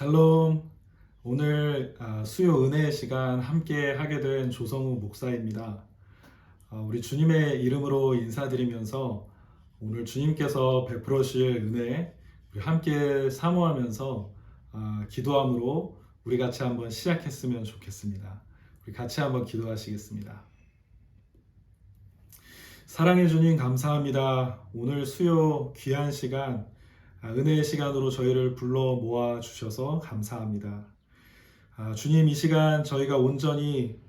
샬롬. 오늘 수요 은혜의 시간 함께 하게 된 조성우 목사입니다. 우리 주님의 이름으로 인사드리면서 오늘 주님께서 베풀어 주실 은혜 우리 함께 사모하면서 기도함으로 우리 같이 한번 시작했으면 좋겠습니다. 우리 같이 한번 기도하시겠습니다. 사랑해 주님 감사합니다. 오늘 수요 귀한 시간 은혜의 시간으로 저희를 불러 모아 주셔서 감사합니다. 주님, 이 시간 저희가 온전히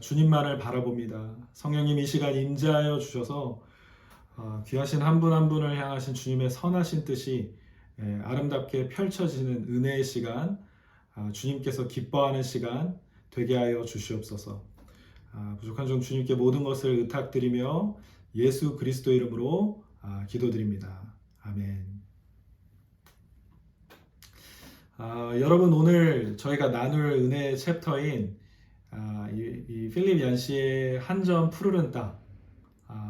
주님만을 바라봅니다. 성령님, 이 시간 임재하여 주셔서 귀하신 한 분 한 분을 향하신 주님의 선하신 뜻이 아름답게 펼쳐지는 은혜의 시간, 주님께서 기뻐하는 시간 되게 하여 주시옵소서. 부족한 점 주님께 모든 것을 의탁드리며 예수 그리스도 이름으로 기도드립니다. 아멘. 여러분, 오늘 저희가 나눌 은혜의 챕터인 이 필립 얀시의 한 점 푸르른 땅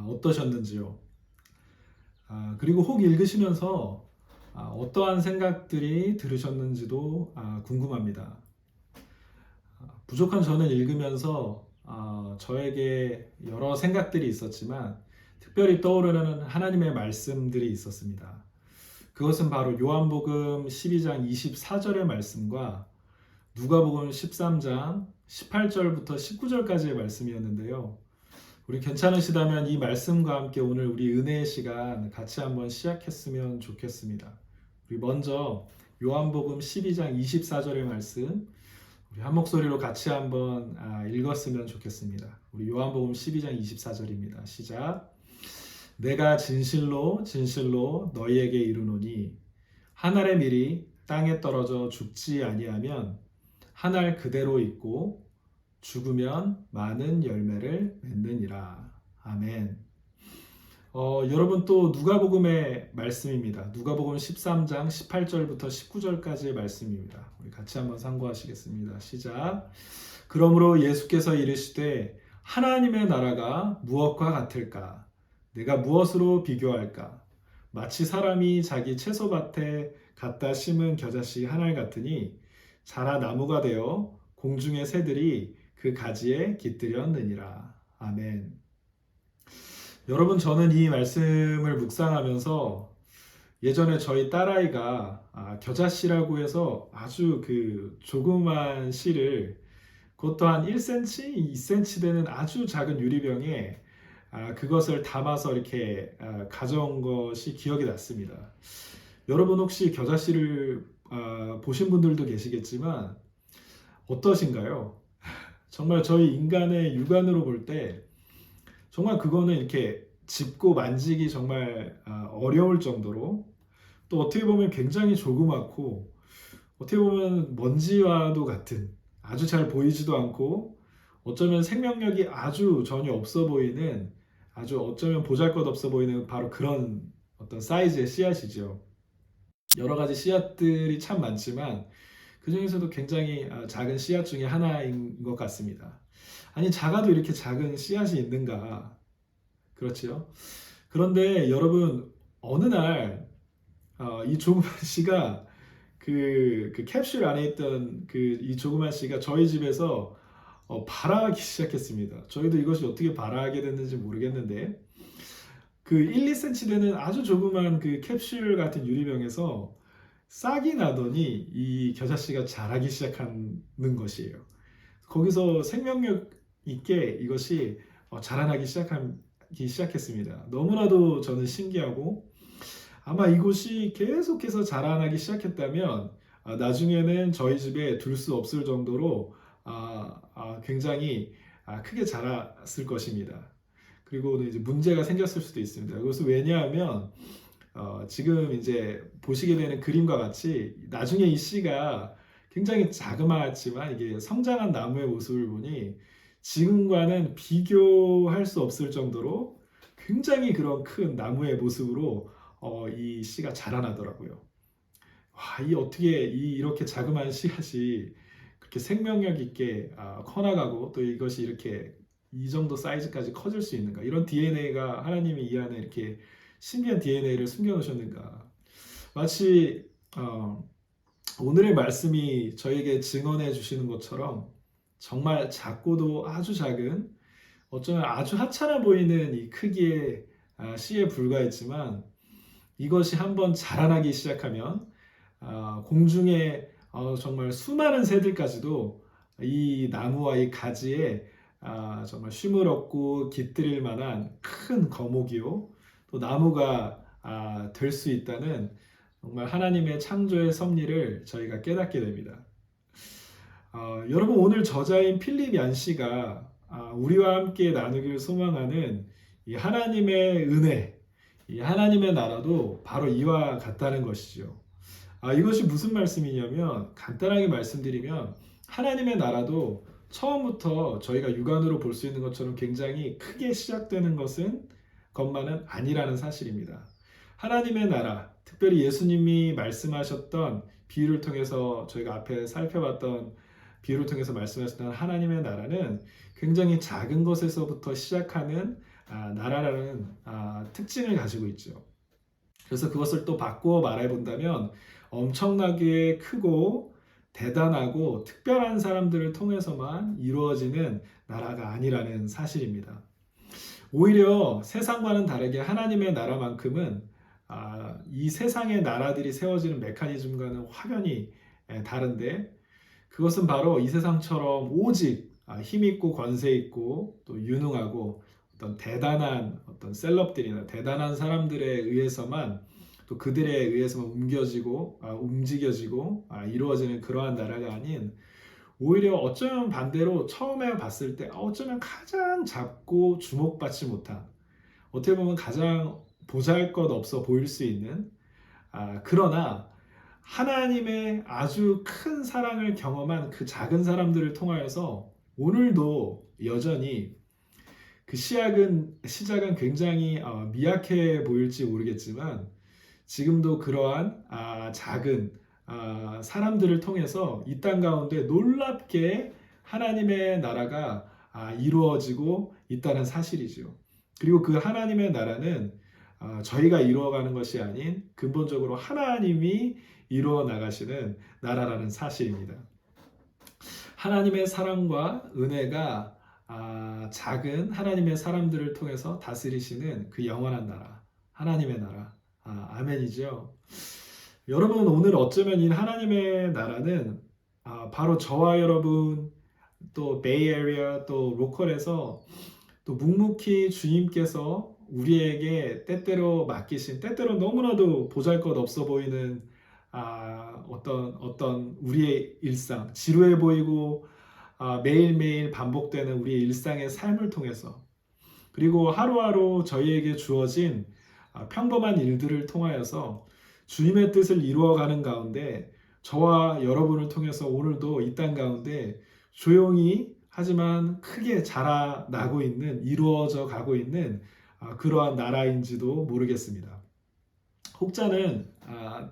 어떠셨는지요? 그리고 혹 읽으시면서 어떠한 생각들이 들으셨는지도 궁금합니다. 부족한 저는 읽으면서 저에게 여러 생각들이 있었지만 특별히 떠오르는 하나님의 말씀들이 있었습니다. 그것은 바로 요한복음 12장 24절의 말씀과 누가복음 13장 18절부터 19절까지의 말씀이었는데요. 우리 괜찮으시다면 이 말씀과 함께 오늘 우리 은혜의 시간 같이 한번 시작했으면 좋겠습니다. 우리 먼저 요한복음 12장 24절의 말씀 우리 한 목소리로 같이 한번 읽었으면 좋겠습니다. 우리 요한복음 12장 24절입니다. 시작. 내가 진실로 진실로 너희에게 이르노니 한 알의 밀이 땅에 떨어져 죽지 아니하면 한 알 그대로 있고 죽으면 많은 열매를 맺느니라. 아멘. 여러분, 또 누가복음의 말씀입니다. 누가복음 13장 18절부터 19절까지의 말씀입니다. 우리 같이 한번 상고하시겠습니다. 시작. 그러므로 예수께서 이르시되 하나님의 나라가 무엇과 같을까? 내가 무엇으로 비교할까? 마치 사람이 자기 채소밭에 갖다 심은 겨자씨 한 알 같으니 자라 나무가 되어 공중의 새들이 그 가지에 깃들였느니라. 아멘. 여러분, 저는 이 말씀을 묵상하면서 예전에 저희 딸아이가 겨자씨라고 해서 아주 그 조그만 씨를 그것도 한 1cm, 2cm 되는 아주 작은 유리병에 그것을 담아서 이렇게 가져온 것이 기억이 났습니다. 여러분, 혹시 겨자씨를 보신 분들도 계시겠지만 어떠신가요? 정말 저희 인간의 육안으로 볼 때 정말 그거는 이렇게 짚고 만지기 정말 어려울 정도로, 또 어떻게 보면 굉장히 조그맣고 어떻게 보면 먼지와도 같은, 아주 잘 보이지도 않고 어쩌면 생명력이 아주 전혀 없어 보이는, 아주 어쩌면 보잘것없어 보이는 바로 그런 어떤 사이즈의 씨앗이죠. 여러 가지 씨앗들이 참 많지만 그 중에서도 굉장히 작은 씨앗 중에 하나인 것 같습니다. 아니, 작아도 이렇게 작은 씨앗이 있는가? 그렇지요? 그런데 여러분, 어느 날 이 조그만 씨가 그 캡슐 안에 있던 그 이 조그만 씨가 저희 집에서 발아하기 시작했습니다. 저희도 이것이 어떻게 발아하게 됐는지 모르겠는데 그 1, 2cm 되는 아주 조그만 그 캡슐 같은 유리병에서 싹이 나더니 이 겨자씨가 자라기 시작하는 것이에요. 거기서 생명력 있게 이것이 자라나기 시작했습니다. 너무나도 저는 신기하고, 아마 이곳이 계속해서 자라나기 시작했다면 나중에는 저희 집에 둘 수 없을 정도로 굉장히 크게 자랐을 것입니다. 그리고 이제 문제가 생겼을 수도 있습니다. 그것은 왜냐하면 지금 이제 보시게 되는 그림과 같이 나중에 이 씨가 굉장히 자그마했지만 이게 성장한 나무의 모습을 보니 지금과는 비교할 수 없을 정도로 굉장히 그런 큰 나무의 모습으로 이 씨가 자라나더라고요. 와, 이 어떻게 이렇게 자그마한 씨앗이 그렇게 생명력 있게 커나가고 또 이것이 이렇게 이 정도 사이즈까지 커질 수 있는가? 이런 DNA가 하나님이 이 안에 이렇게 신비한 DNA를 숨겨 놓으셨는가? 마치 오늘의 말씀이 저에게 증언해 주시는 것처럼 정말 작고도 아주 작은, 어쩌면 아주 하찮아 보이는 이 크기의 씨에 불과했지만, 이것이 한번 자라나기 시작하면 공중에 정말 수많은 새들까지도 이 나무와 이 가지에 정말 쉼을 얻고 깃들일 만한 큰 거목이요, 또 나무가 될 수 있다는 정말 하나님의 창조의 섭리를 저희가 깨닫게 됩니다. 여러분, 오늘 저자인 필립 얀 씨가 우리와 함께 나누길 소망하는 이 하나님의 은혜, 이 하나님의 나라도 바로 이와 같다는 것이죠. 이것이 무슨 말씀이냐면, 간단하게 말씀드리면 하나님의 나라도 처음부터 저희가 육안으로 볼 수 있는 것처럼 굉장히 크게 시작되는 것만은 아니라는 사실입니다. 하나님의 나라, 특별히 예수님이 말씀하셨던 비유를 통해서 저희가 앞에 살펴봤던 비유를 통해서 말씀하셨던 하나님의 나라는 굉장히 작은 것에서부터 시작하는 나라라는 특징을 가지고 있죠. 그래서 그것을 또 바꾸어 말해 본다면 엄청나게 크고 대단하고 특별한 사람들을 통해서만 이루어지는 나라가 아니라는 사실입니다. 오히려 세상과는 다르게 하나님의 나라만큼은 이 세상의 나라들이 세워지는 메커니즘과는 확연히 다른데, 그것은 바로 이 세상처럼 오직 힘있고 권세있고 또 유능하고 어떤 대단한 어떤 셀럽들이나 대단한 사람들에 의해서만, 또 그들에 의해서만 움직여지고 이루어지는 그러한 나라가 아닌, 오히려 어쩌면 반대로 처음에 봤을 때 어쩌면 가장 작고 주목받지 못한, 어떻게 보면 가장 보잘것없어 보일 수 있는, 그러나 하나님의 아주 큰 사랑을 경험한 그 작은 사람들을 통하여서 오늘도 여전히 그 시작은 굉장히 미약해 보일지 모르겠지만, 지금도 그러한 작은 사람들을 통해서 이 땅 가운데 놀랍게 하나님의 나라가 이루어지고 있다는 사실이죠. 그리고 그 하나님의 나라는 저희가 이루어가는 것이 아닌 근본적으로 하나님이 이루어 나가시는 나라라는 사실입니다. 하나님의 사랑과 은혜가 작은 하나님의 사람들을 통해서 다스리시는 그 영원한 나라, 하나님의 나라. 아멘이죠. 여러분, 오늘 어쩌면 이 하나님의 나라는 바로 저와 여러분, 또 베이에리아, 또 로컬에서 또 묵묵히 주님께서 우리에게 때때로 맡기신, 때때로 너무나도 보잘것없어 보이는 어떤 우리의 일상, 지루해 보이고 매일매일 반복되는 우리의 일상의 삶을 통해서, 그리고 하루하루 저희에게 주어진 평범한 일들을 통하여서 주님의 뜻을 이루어가는 가운데, 저와 여러분을 통해서 오늘도 이 땅 가운데 조용히 하지만 크게 자라나고 있는, 이루어져 가고 있는 그러한 나라인지도 모르겠습니다. 혹자는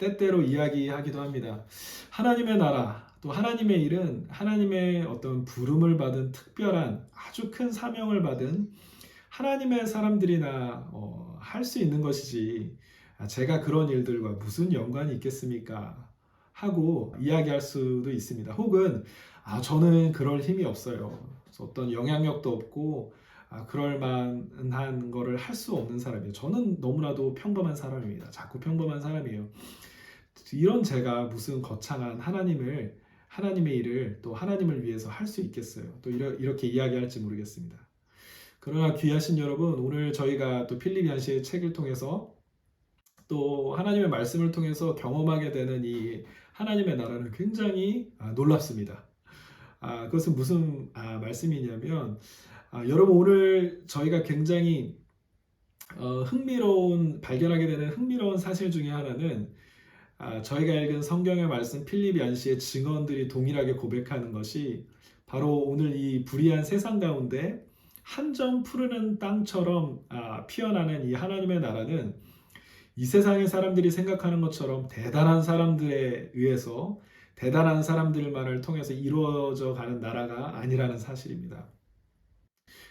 때때로 이야기하기도 합니다. 하나님의 나라, 또 하나님의 일은 하나님의 어떤 부름을 받은 특별한 아주 큰 사명을 받은 하나님의 사람들이나 할 수 있는 것이지, 제가 그런 일들과 무슨 연관이 있겠습니까? 하고 이야기할 수도 있습니다. 혹은 저는 그럴 힘이 없어요. 어떤 영향력도 없고 그럴 만한 거를 할 수 없는 사람이에요. 저는 너무나도 평범한 사람입니다. 자꾸 평범한 사람이에요. 이런 제가 무슨 거창한 하나님의 일을 또 하나님을 위해서 할 수 있겠어요? 또 이렇게 이야기할지 모르겠습니다. 그러나 귀하신 여러분, 오늘 저희가 또 필립 얀 씨의 책을 통해서 또 하나님의 말씀을 통해서 경험하게 되는 이 하나님의 나라는 굉장히 놀랍습니다. 그것은 무슨 말씀이냐면, 여러분, 오늘 저희가 굉장히 발견하게 되는 흥미로운 사실 중에 하나는, 저희가 읽은 성경의 말씀, 필립 얀 씨의 증언들이 동일하게 고백하는 것이 바로 오늘 이 불의한 세상 가운데 한 점 푸르는 땅처럼 피어나는 이 하나님의 나라는 이 세상의 사람들이 생각하는 것처럼 대단한 사람들에 의해서, 대단한 사람들만을 통해서 이루어져 가는 나라가 아니라는 사실입니다.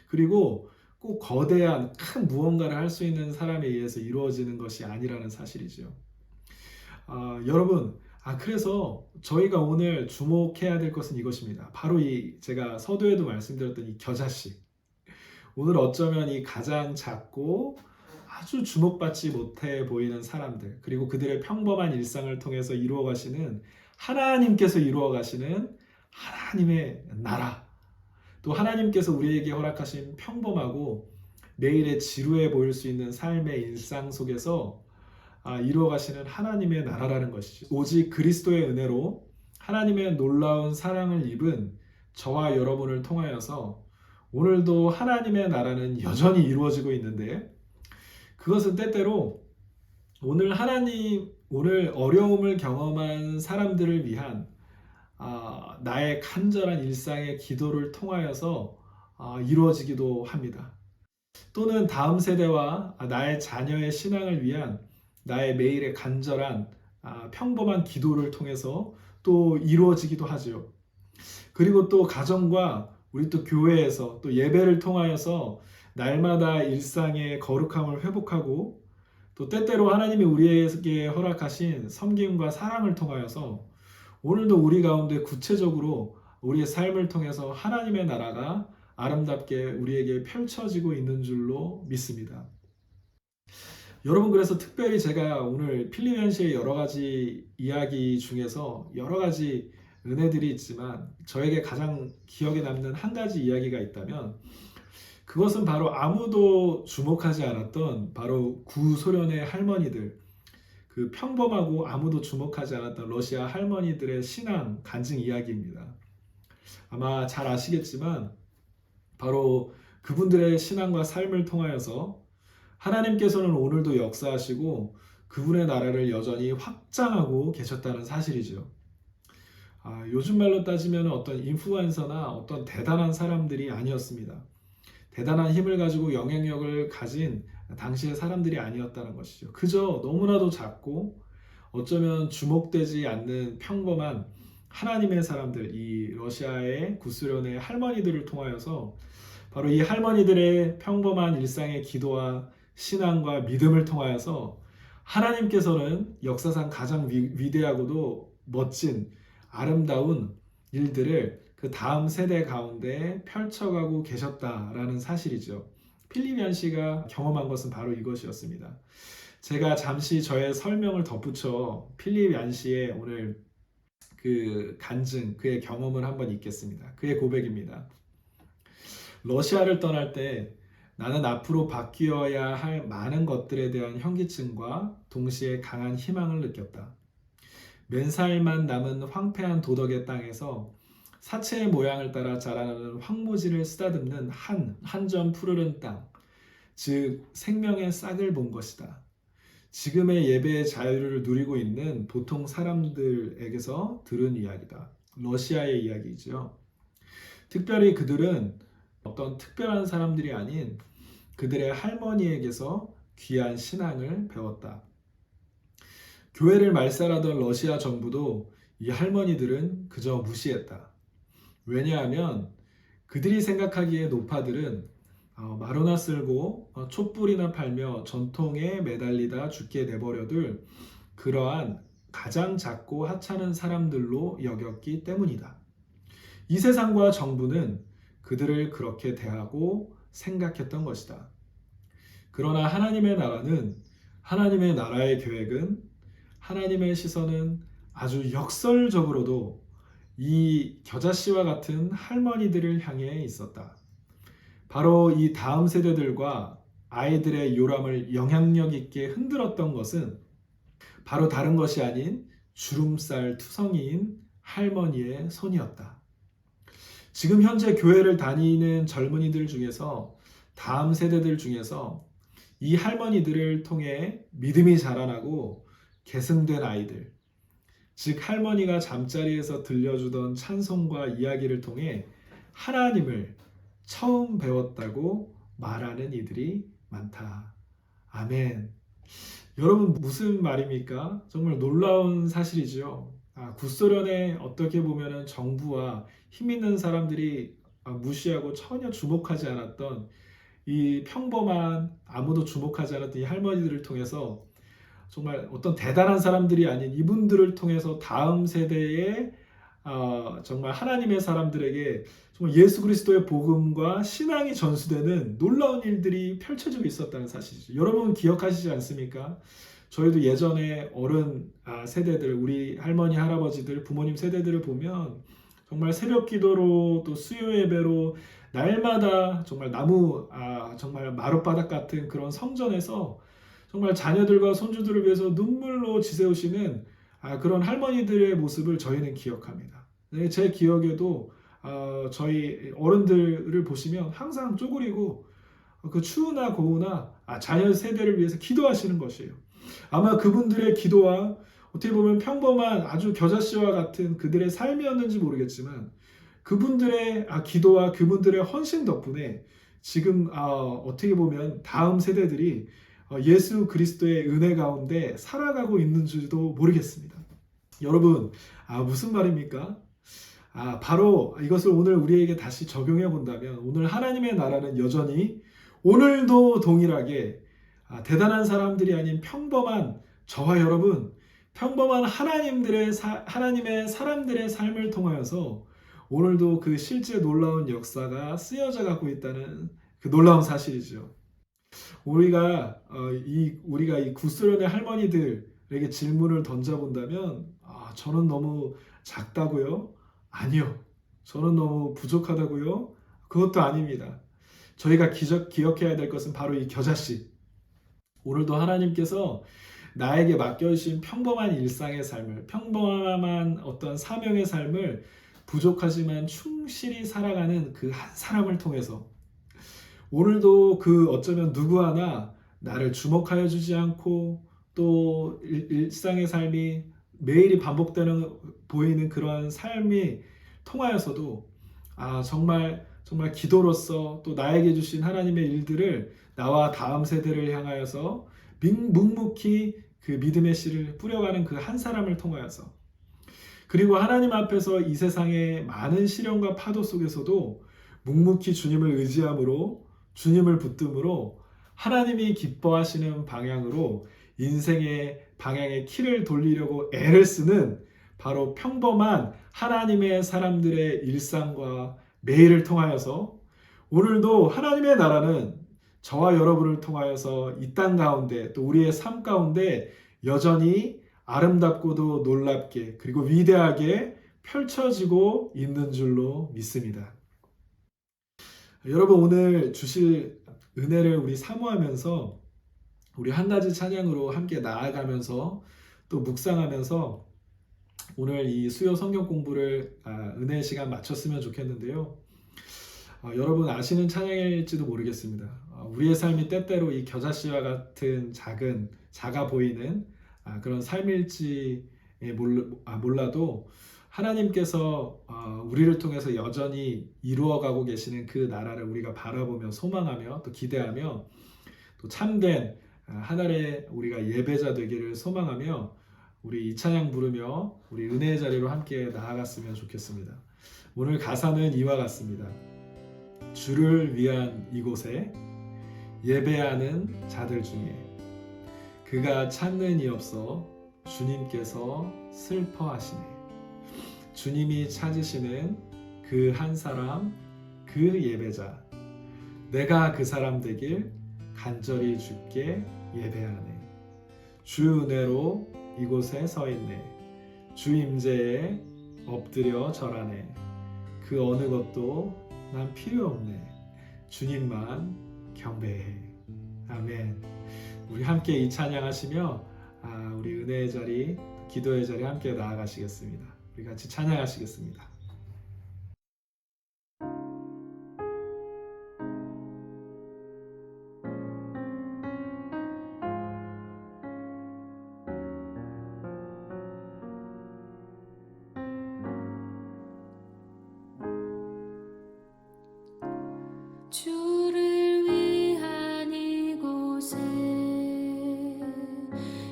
그리고 꼭 거대한 큰 무언가를 할 수 있는 사람에 의해서 이루어지는 것이 아니라는 사실이죠. 여러분, 그래서 저희가 오늘 주목해야 될 것은 이것입니다. 바로 이 제가 서두에도 말씀드렸던 이 겨자씨. 오늘 어쩌면 이 가장 작고 아주 주목받지 못해 보이는 사람들, 그리고 그들의 평범한 일상을 통해서 이루어 가시는 하나님께서 이루어 가시는 하나님의 나라, 또 하나님께서 우리에게 허락하신 평범하고 매일의 지루해 보일 수 있는 삶의 일상 속에서 이루어 가시는 하나님의 나라라는 것이죠. 오직 그리스도의 은혜로 하나님의 놀라운 사랑을 입은 저와 여러분을 통하여서 오늘도 하나님의 나라는 여전히 이루어지고 있는데, 그것은 때때로 오늘 어려움을 경험한 사람들을 위한 나의 간절한 일상의 기도를 통하여서 이루어지기도 합니다. 또는 다음 세대와 나의 자녀의 신앙을 위한 나의 매일의 간절한 평범한 기도를 통해서 또 이루어지기도 하죠. 그리고 또 가정과 우리 또 교회에서 또 예배를 통하여서 날마다 일상의 거룩함을 회복하고, 또 때때로 하나님이 우리에게 허락하신 섬김과 사랑을 통하여서 오늘도 우리 가운데 구체적으로 우리의 삶을 통해서 하나님의 나라가 아름답게 우리에게 펼쳐지고 있는 줄로 믿습니다. 여러분, 그래서 특별히 제가 오늘 필리멘시의 여러 가지 이야기 중에서 여러 가지 은혜들이 있지만 저에게 가장 기억에 남는 한 가지 이야기가 있다면, 그것은 바로 아무도 주목하지 않았던 바로 구소련의 할머니들, 그 평범하고 아무도 주목하지 않았던 러시아 할머니들의 신앙 간증 이야기입니다. 아마 잘 아시겠지만 바로 그분들의 신앙과 삶을 통하여서 하나님께서는 오늘도 역사하시고 그분의 나라를 여전히 확장하고 계셨다는 사실이죠. 요즘 말로 따지면 어떤 인플루언서나 어떤 대단한 사람들이 아니었습니다. 대단한 힘을 가지고 영향력을 가진 당시의 사람들이 아니었다는 것이죠. 그저 너무나도 작고 어쩌면 주목되지 않는 평범한 하나님의 사람들, 이 러시아의 구소련의 할머니들을 통하여서 바로 이 할머니들의 평범한 일상의 기도와 신앙과 믿음을 통하여서 하나님께서는 역사상 가장 위대하고도 멋진 아름다운 일들을 그 다음 세대 가운데 펼쳐가고 계셨다라는 사실이죠. 필립 씨가 경험한 것은 바로 이것이었습니다. 제가 잠시 저의 설명을 덧붙여 필립 씨의 오늘 그 간증, 그의 경험을 한번 읽겠습니다. 그의 고백입니다. 러시아를 떠날 때 나는 앞으로 바뀌어야 할 많은 것들에 대한 현기증과 동시에 강한 희망을 느꼈다. 맨살만 남은 황폐한 도덕의 땅에서 사체의 모양을 따라 자라나는 황무지를 쓰다듬는 한 점 푸르른 땅, 즉 생명의 싹을 본 것이다. 지금의 예배의 자유를 누리고 있는 보통 사람들에게서 들은 이야기다. 러시아의 이야기죠. 특별히 그들은 어떤 특별한 사람들이 아닌 그들의 할머니에게서 귀한 신앙을 배웠다. 교회를 말살하던 러시아 정부도 이 할머니들은 그저 무시했다. 왜냐하면 그들이 생각하기에 노파들은 마루나 쓸고 촛불이나 팔며 전통에 매달리다 죽게 내버려둘 그러한 가장 작고 하찮은 사람들로 여겼기 때문이다. 이 세상과 정부는 그들을 그렇게 대하고 생각했던 것이다. 그러나 하나님의 나라는, 하나님의 나라의 계획은, 하나님의 시선은 아주 역설적으로도 이 겨자씨와 같은 할머니들을 향해 있었다. 바로 이 다음 세대들과 아이들의 요람을 영향력 있게 흔들었던 것은 바로 다른 것이 아닌 주름살 투성이인 할머니의 손이었다. 지금 현재 교회를 다니는 젊은이들 중에서, 다음 세대들 중에서 이 할머니들을 통해 믿음이 자라나고 계승된 아이들, 즉 할머니가 잠자리에서 들려주던 찬송과 이야기를 통해 하나님을 처음 배웠다고 말하는 이들이 많다. 아멘. 여러분, 무슨 말입니까? 정말 놀라운 사실이지요. 구소련의 어떻게 보면 정부와 힘 있는 사람들이 무시하고 전혀 주목하지 않았던 이 평범한, 아무도 주목하지 않았던 이 할머니들을 통해서 정말 어떤 대단한 사람들이 아닌 이분들을 통해서 다음 세대에 정말 하나님의 사람들에게 정말 예수 그리스도의 복음과 신앙이 전수되는 놀라운 일들이 펼쳐지고 있었다는 사실이죠. 여러분 기억하시지 않습니까? 저희도 예전에 어른 세대들, 우리 할머니, 할아버지들, 부모님 세대들을 보면 정말 새벽 기도로 또 수요 예배로 날마다 정말 정말 마룻바닥 같은 그런 성전에서 정말 자녀들과 손주들을 위해서 눈물로 지새우시는 그런 할머니들의 모습을 저희는 기억합니다. 네, 제 기억에도 저희 어른들을 보시면 항상 쪼그리고 그 추우나 고우나 자녀 세대를 위해서 기도하시는 것이에요. 아마 그분들의 기도와 어떻게 보면 평범한 아주 겨자씨와 같은 그들의 삶이었는지 모르겠지만 그분들의 기도와 그분들의 헌신 덕분에 지금 어떻게 보면 다음 세대들이 예수 그리스도의 은혜 가운데 살아가고 있는지도 모르겠습니다. 여러분, 무슨 말입니까? 바로 이것을 오늘 우리에게 다시 적용해 본다면 오늘 하나님의 나라는 여전히 오늘도 동일하게 대단한 사람들이 아닌 평범한 저와 여러분, 평범한 하나님의 사람들의 삶을 통하여서 오늘도 그 실제 놀라운 역사가 쓰여져 가고 있다는 그 놀라운 사실이죠. 우리가 이 구스련의 할머니들에게 질문을 던져본다면 저는 너무 작다고요? 아니요. 저는 너무 부족하다고요? 그것도 아닙니다. 저희가 기억해야 될 것은 바로 이 겨자씨. 오늘도 하나님께서 나에게 맡겨주신 평범한 일상의 삶을, 평범한 어떤 사명의 삶을 부족하지만 충실히 살아가는 그 한 사람을 통해서 오늘도 그 어쩌면 누구 하나 나를 주목하여 주지 않고 또 일상의 삶이 매일이 보이는 그러한 삶이 통하여서도 정말 기도로서 또 나에게 주신 하나님의 일들을 나와 다음 세대를 향하여서 묵묵히 그 믿음의 씨를 뿌려가는 그 한 사람을 통하여서 그리고 하나님 앞에서 이 세상의 많은 시련과 파도 속에서도 묵묵히 주님을 의지함으로 주님을 붙듦으로 하나님이 기뻐하시는 방향으로 인생의 방향의 키를 돌리려고 애를 쓰는 바로 평범한 하나님의 사람들의 일상과 매일을 통하여서 오늘도 하나님의 나라는 저와 여러분을 통하여서 이 땅 가운데 또 우리의 삶 가운데 여전히 아름답고도 놀랍게 그리고 위대하게 펼쳐지고 있는 줄로 믿습니다. 여러분 오늘 주실 은혜를 우리 사모하면서 우리 한 가지 찬양으로 함께 나아가면서 또 묵상하면서 오늘 이 수요 성경 공부를 은혜 시간 마쳤으면 좋겠는데요. 여러분 아시는 찬양일지도 모르겠습니다. 우리의 삶이 때때로 이 겨자씨와 같은 작아 보이는 그런 삶일지 몰라도 하나님께서 우리를 통해서 여전히 이루어가고 계시는 그 나라를 우리가 바라보며 소망하며 또 기대하며 또 참된 하늘의 우리가 예배자 되기를 소망하며 우리 이 찬양 부르며 우리 은혜의 자리로 함께 나아갔으면 좋겠습니다. 오늘 가사는 이와 같습니다. 주를 위한 이곳에 예배하는 자들 중에 그가 찾는 이 없어 주님께서 슬퍼하시네. 주님이 찾으시는 그 한 사람, 그 예배자. 내가 그 사람 되길 간절히 주께 예배하네. 주 은혜로 이곳에 서 있네. 주 임재에 엎드려 절하네. 그 어느 것도 난 필요 없네. 주님만 경배해. 아멘. 우리 함께 이 찬양하시며 우리 은혜의 자리, 기도의 자리 함께 나아가시겠습니다. 우리 같이 찬양하시겠습니다. 주를 위한 이곳에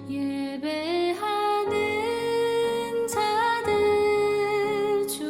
예배하는 자들 주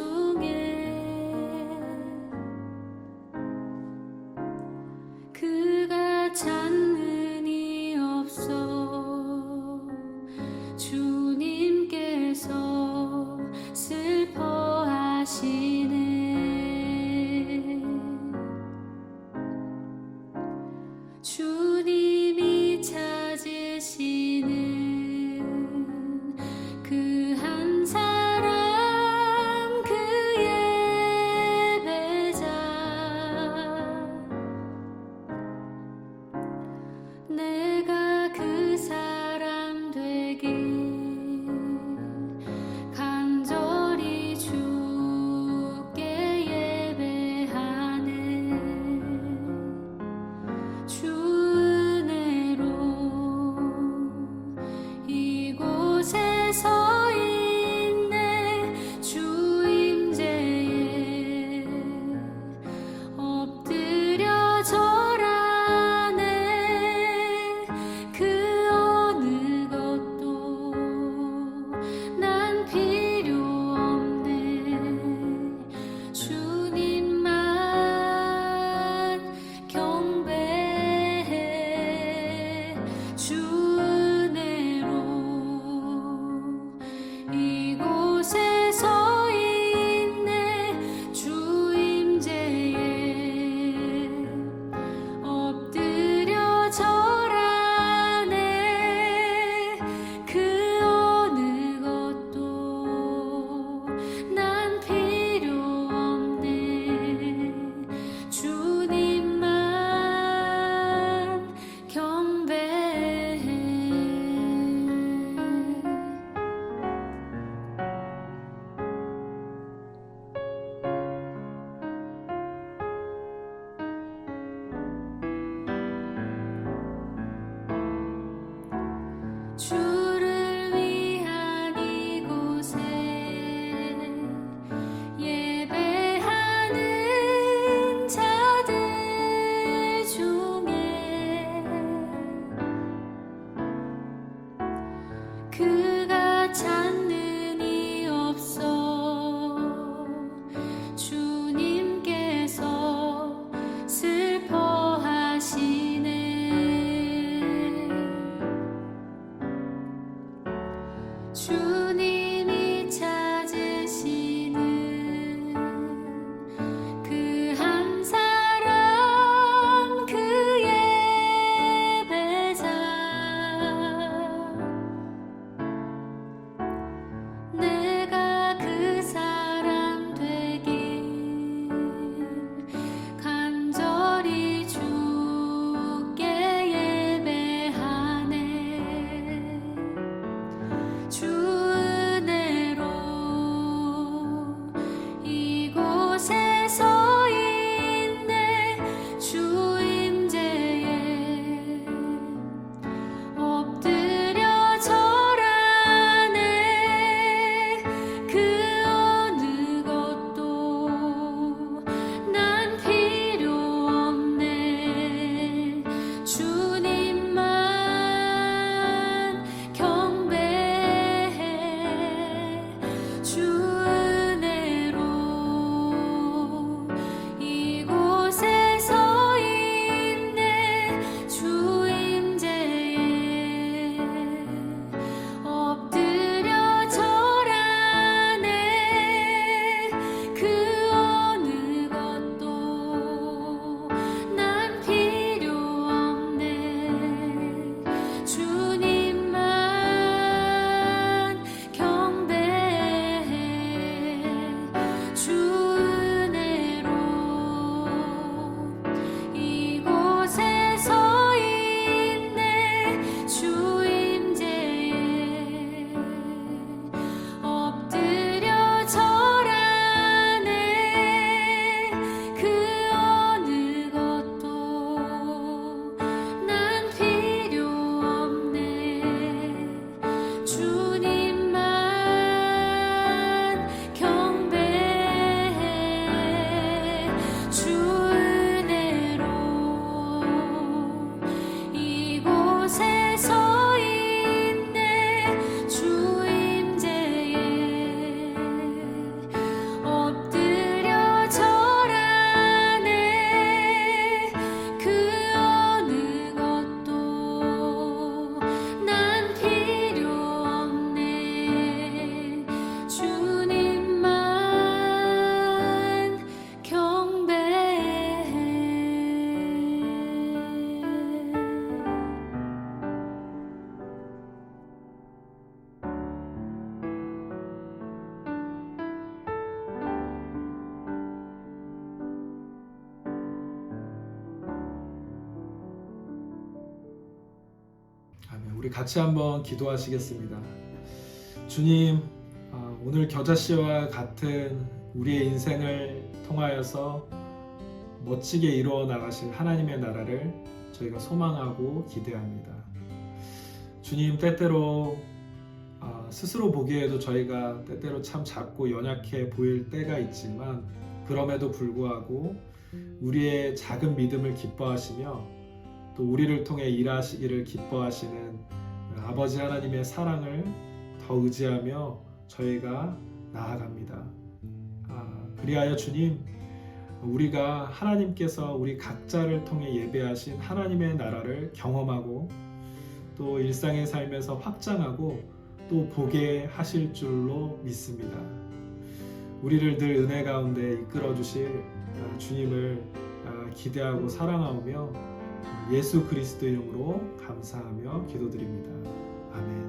같이 한번 기도하시겠습니다. 주님, 오늘 겨자 씨와 같은 우리의 인생을 통하여서 멋지게 이루어 나가실 하나님의 나라를 저희가 소망하고 기대합니다. 주님, 때때로 스스로 보기에도 저희가 때때로 참 작고 연약해 보일 때가 있지만 그럼에도 불구하고 우리의 작은 믿음을 기뻐하시며 또 우리를 통해 일하시기를 기뻐하시는 아버지 하나님의 사랑을 더 의지하며 저희가 나아갑니다. 그리하여 주님, 우리가 하나님께서 우리 각자를 통해 예배하신 하나님의 나라를 경험하고 또 일상의 삶에서 확장하고 또 보게 하실 줄로 믿습니다. 우리를 늘 은혜 가운데 이끌어 주실 주님을 기대하고 사랑하며 예수 그리스도 이름으로 감사하며 기도드립니다. 아멘.